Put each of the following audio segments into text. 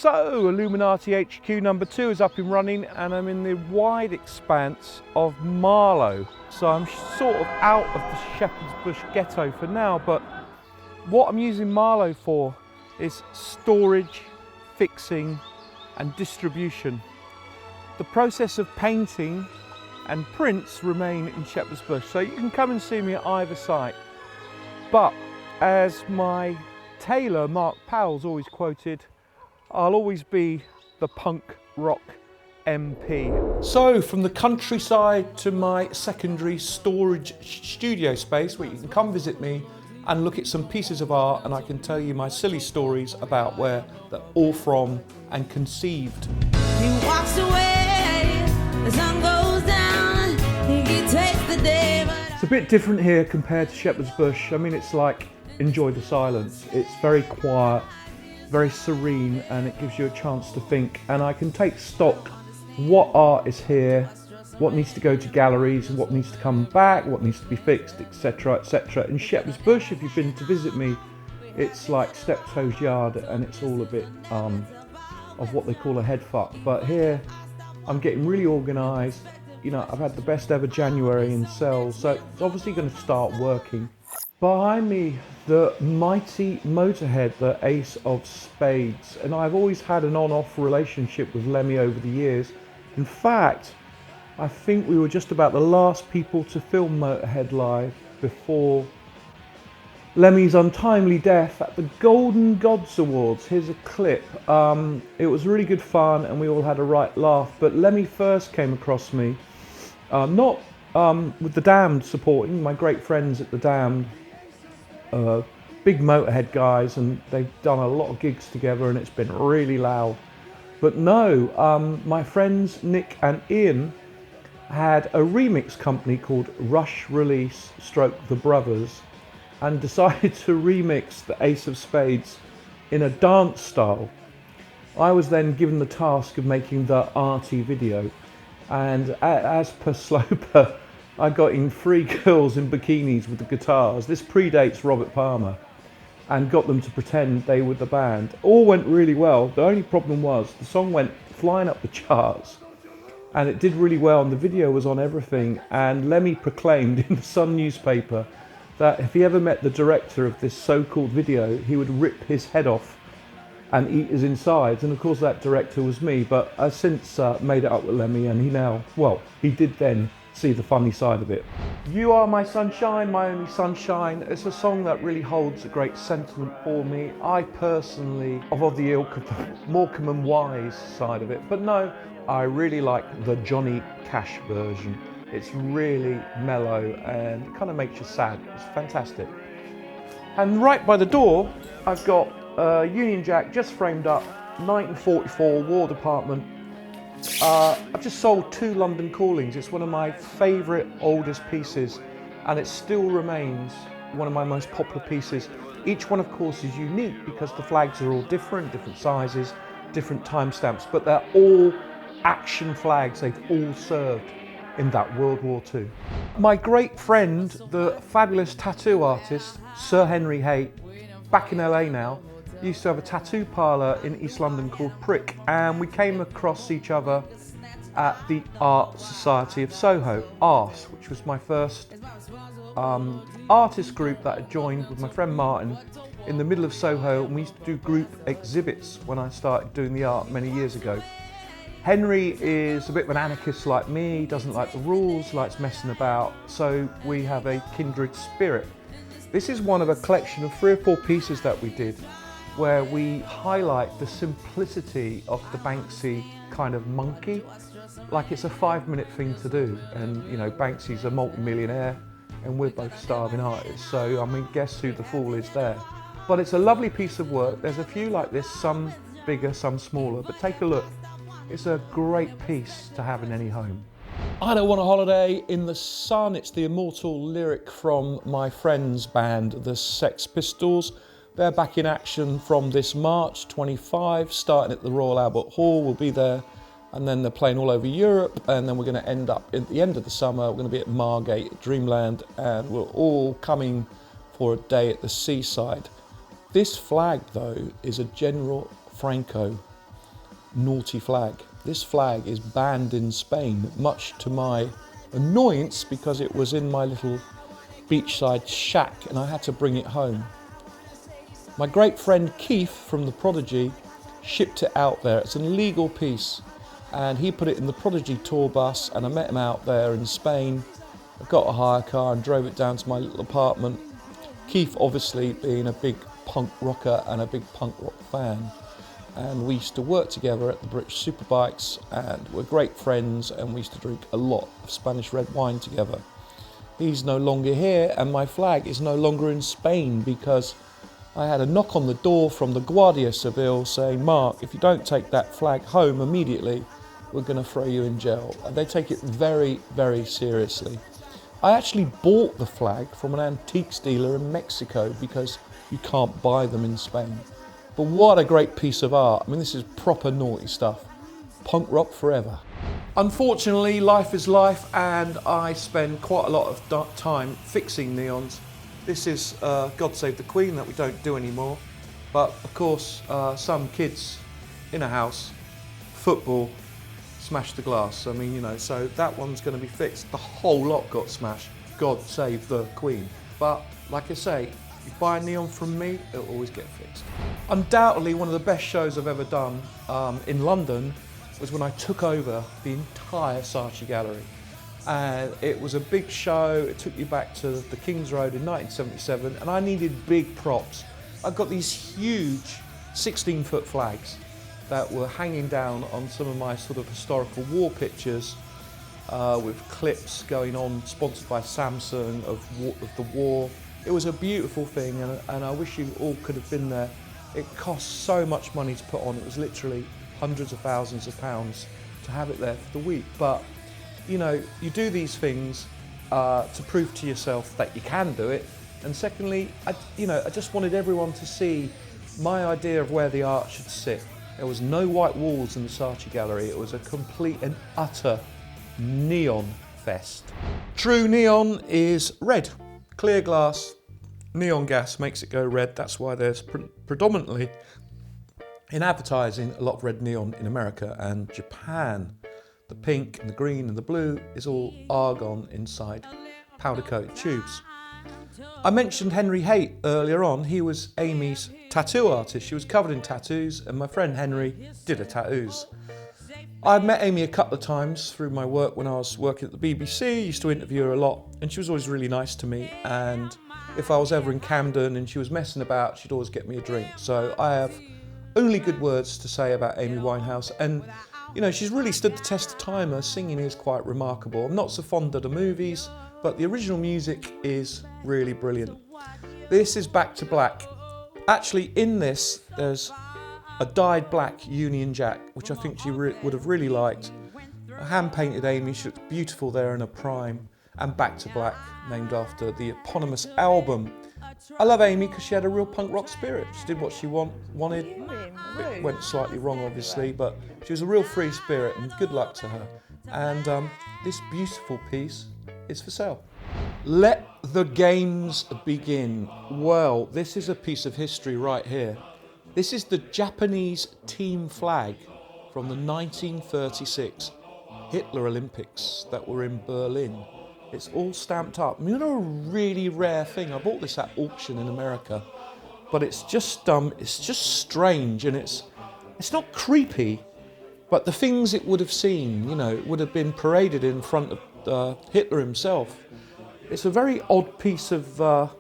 So, Illuminati HQ number 2 is up and running, and I'm in the wide expanse of Marlow. So I'm sort of out of the Shepherd's Bush ghetto for now, but what I'm using Marlow for is storage, fixing and distribution. The process of painting and prints remain in Shepherd's Bush, so you can come and see me at either site. But as my tailor Mark Powell's always quoted, I'll always be the punk rock MP. So from the countryside to my secondary storage studio space, where you can come visit me and look at some pieces of art, and I can tell you my silly stories about where they're all from and conceived. He walks away, the sun goes down, he takes the day. It's a bit different here compared to Shepherd's Bush. I mean, it's like enjoy the silence. It's very quiet, very serene, and it gives you a chance to think. And I can take stock what art is here, what needs to go to galleries, what needs to come back, what needs to be fixed, etc, etc. In Shepherd's Bush, if you've been to visit me, it's like Steptoe's Yard, and it's all a bit of what they call a head fuck. But here, I'm getting really organised. You know, I've had the best ever January in sales, so it's obviously going to start working. Behind me, the mighty Motorhead, the ace of spades, and I've always had an on-off relationship with Lemmy over the years. In fact, I think we were just about the last people to film Motorhead live before Lemmy's untimely death at the Golden Gods Awards. Here's a clip. It was really good fun and we all had a right laugh, but Lemmy first came across me, not with the Damned supporting, my great friends at the Damned, big Motorhead guys, and they've done a lot of gigs together and it's been really loud. But no, my friends Nick and Ian had a remix company called Rush Release / The Brothers, and decided to remix the Ace of Spades in a dance style. I was then given the task of making the arty video, and as per Sloper, I got in 3 girls in bikinis with the guitars. This predates Robert Palmer, and got them to pretend they were the band. All went really well. The only problem was the song went flying up the charts, and it did really well, and the video was on everything. And Lemmy proclaimed in the Sun newspaper that if he ever met the director of this so-called video, he would rip his head off and eat his insides. And of course that director was me, but I've since made it up with Lemmy, and he now, well, he did then see the funny side of it. You Are My Sunshine, My Only Sunshine. It's a song that really holds a great sentiment for me. I personally, of the ilk of the Morecambe and Wise side of it, but no, I really like the Johnny Cash version. It's really mellow and it kind of makes you sad. It's fantastic. And right by the door, I've got Union Jack just framed up, 1944 War Department. I've just sold 2 London Callings. It's one of my favourite oldest pieces, and it still remains one of my most popular pieces. Each one, of course, is unique because the flags are all different sizes, different timestamps, but they're all action flags. They've all served in that World War II. My great friend, the fabulous tattoo artist, Sir Henry Haight, back in LA now, used to have a tattoo parlour in East London called Prick, and we came across each other at the Art Society of Soho, ARS, which was my first artist group that I joined with my friend Martin in the middle of Soho, and we used to do group exhibits when I started doing the art many years ago. Henry is a bit of an anarchist like me, doesn't like the rules, likes messing about, so we have a kindred spirit. This is one of a collection of 3 or 4 pieces that we did, where we highlight the simplicity of the Banksy kind of monkey. Like, it's a 5-minute thing to do, and you know, Banksy's a multi-millionaire and we're both starving artists, so I mean, guess who the fool is there. But it's a lovely piece of work. There's a few like this, some bigger, some smaller, but take a look. It's a great piece to have in any home. I don't want a holiday in the sun. It's the immortal lyric from my friend's band, the Sex Pistols. They're back in action from this March 25, starting at the Royal Albert Hall. We'll be there, and then they're playing all over Europe, and then we're going to end up at the end of the summer. We're going to be at Margate, Dreamland, and we're all coming for a day at the seaside. This flag, though, is a General Franco naughty flag. This flag is banned in Spain, much to my annoyance, because it was in my little beachside shack and I had to bring it home. My great friend Keith from The Prodigy shipped it out there. It's an illegal piece, and he put it in the Prodigy tour bus, and I met him out there in Spain. I got a hire car and drove it down to my little apartment. Keith obviously being a big punk rocker and a big punk rock fan, and we used to work together at the British Superbikes, and we're great friends, and we used to drink a lot of Spanish red wine together. He's no longer here, and my flag is no longer in Spain, because I had a knock on the door from the Guardia Civil saying, "Mark, if you don't take that flag home immediately, we're going to throw you in jail." And they take it very, very seriously. I actually bought the flag from an antiques dealer in Mexico, because you can't buy them in Spain. But what a great piece of art. I mean, this is proper naughty stuff. Punk rock forever. Unfortunately, life is life, and I spend quite a lot of time fixing neons. This is God Save the Queen that we don't do anymore. But of course, some kids in a house, football, smashed the glass. I mean, you know, so that one's going to be fixed. The whole lot got smashed. God Save the Queen. But like I say, if you buy a neon from me, it'll always get fixed. Undoubtedly, one of the best shows I've ever done in London was when I took over the entire Saatchi Gallery. And it was a big show. It took you back to the King's Road in 1977, and I needed big props. I got these huge 16-foot flags that were hanging down on some of my sort of historical war pictures, with clips going on, sponsored by Samsung, of the war. It was a beautiful thing, and I wish you all could have been there. It cost so much money to put on. It was literally hundreds of thousands of pounds to have it there for the week. But you know, you do these things to prove to yourself that you can do it. And secondly, I just wanted everyone to see my idea of where the art should sit. There was no white walls in the Saatchi Gallery. It was a complete and utter neon fest. True neon is red, clear glass. Neon gas makes it go red. That's why there's predominantly in advertising a lot of red neon in America and Japan. The pink and the green and the blue is all argon inside powder-coated tubes. I mentioned Henry Haight earlier on. He was Amy's tattoo artist. She was covered in tattoos, and my friend Henry did her tattoos. I'd met Amy a couple of times through my work when I was working at the BBC. Used to interview her a lot, and she was always really nice to me. And if I was ever in Camden and she was messing about, she'd always get me a drink. So I have only good words to say about Amy Winehouse. And you know, she's really stood the test of time. Her singing is quite remarkable. I'm not so fond of the movies, but the original music is really brilliant. This is Back to Black. Actually, in this, there's a dyed black Union Jack, which I think she would have really liked. A hand-painted Amy, she looked beautiful there in her prime. And Back to Black, named after the eponymous album. I love Amy because she had a real punk rock spirit. She did what she wanted. It went slightly wrong, obviously, but she was a real free spirit, and good luck to her. And this beautiful piece is for sale. Let the games begin. Well, this is a piece of history right here. This is the Japanese team flag from the 1936 Hitler Olympics that were in Berlin. It's all stamped up. You know, a really rare thing. I bought this at auction in America, but it's just strange, and it's not creepy, but the things it would have seen, you know, it would have been paraded in front of Hitler himself. It's a very odd piece of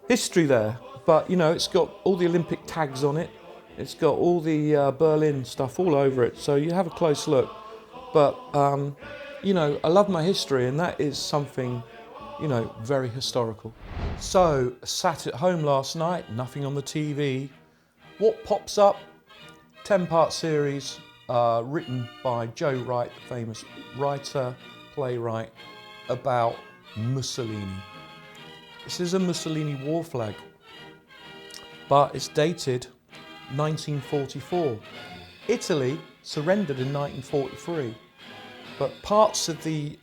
history there, but you know, it's got all the Olympic tags on it. It's got all the Berlin stuff all over it, so you have a close look. But you know, I love my history, and that is something, you know, very historical. So, sat at home last night, nothing on the TV. What pops up? 10-part series written by Joe Wright, the famous writer, playwright, about Mussolini. This is a Mussolini war flag, but it's dated 1944. Italy surrendered in 1943. But parts of the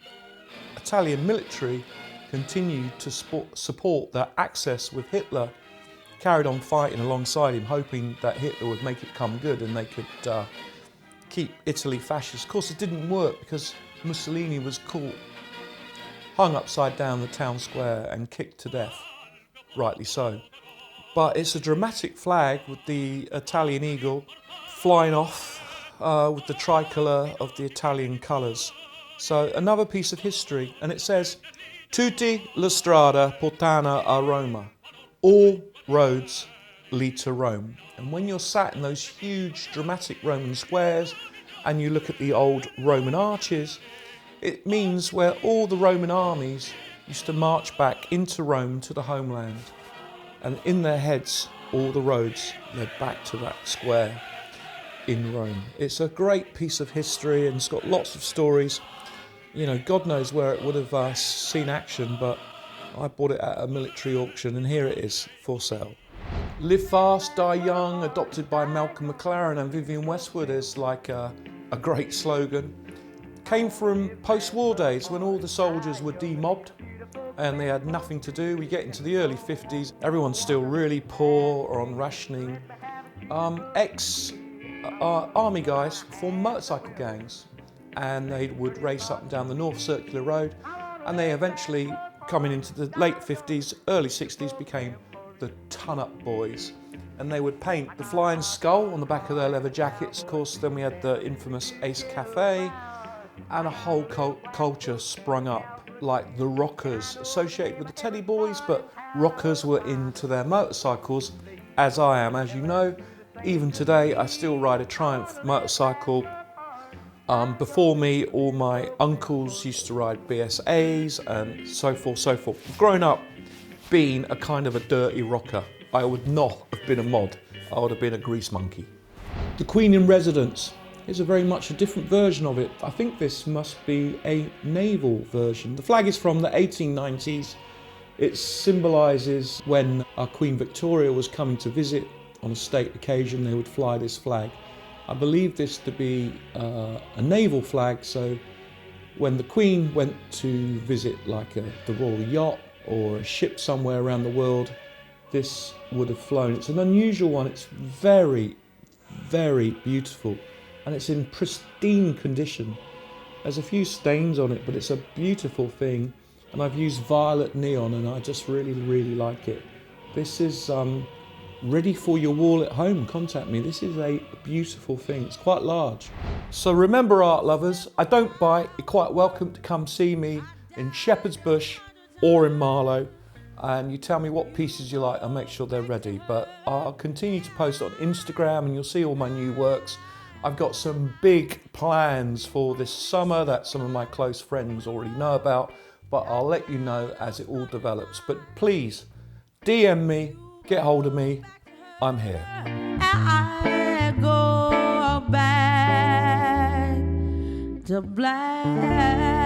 Italian military continued to support their axis with Hitler, carried on fighting alongside him, hoping that Hitler would make it come good and they could keep Italy fascist. Of course, it didn't work because Mussolini was caught, hung upside down the town square and kicked to death, rightly so. But it's a dramatic flag with the Italian eagle flying off with the tricolour of the Italian colours. So another piece of history, and it says, Tutti le strade portano a Roma. All roads lead to Rome. And when you're sat in those huge dramatic Roman squares and you look at the old Roman arches, it means where all the Roman armies used to march back into Rome to the homeland. And in their heads, all the roads led back to that square in Rome. It's a great piece of history and it's got lots of stories. You know, God knows where it would have seen action, but I bought it at a military auction and here it is for sale. Live fast, die young, adopted by Malcolm McLaren and Vivienne Westwood is like a great slogan. Came from post-war days when all the soldiers were demobbed and they had nothing to do. We get into the early 50s, everyone's still really poor or on rationing. Army guys formed motorcycle gangs and they would race up and down the North Circular Road, and they eventually, coming into the late 50s, early 60s, became the Ton-Up Boys. And they would paint the flying skull on the back of their leather jackets. Of course, then we had the infamous Ace Cafe, and a whole culture sprung up, like the rockers, associated with the Teddy Boys, but rockers were into their motorcycles, as I am, as you know. Even today, I still ride a Triumph motorcycle. Before me, all my uncles used to ride BSAs and so forth, so forth. Growing up, being a kind of a dirty rocker, I would not have been a mod. I would have been a grease monkey. The Queen in Residence is a very much a different version of it. I think this must be a naval version. The flag is from the 1890s. It symbolises when our Queen Victoria was coming to visit on a state occasion, they would fly this flag. I believe this to be a naval flag, so when the Queen went to visit like the royal yacht or a ship somewhere around the world, this would have flown. It's an unusual one, it's very, very beautiful, and it's in pristine condition. There's a few stains on it, but it's a beautiful thing, and I've used violet neon and I just really, really like it. This is ready for your wall at home. Contact me. This is a beautiful thing. It's quite large. So remember, art lovers, I don't bite. You're quite welcome to come see me in Shepherd's Bush or in Marlow, and you tell me what pieces you like. I'll make sure they're ready. But I'll continue to post on Instagram and you'll see all my new works. I've got some big plans for this summer that some of my close friends already know about, but I'll let you know as it all develops. But please, DM me, get hold of me, I'm here. I go back to black.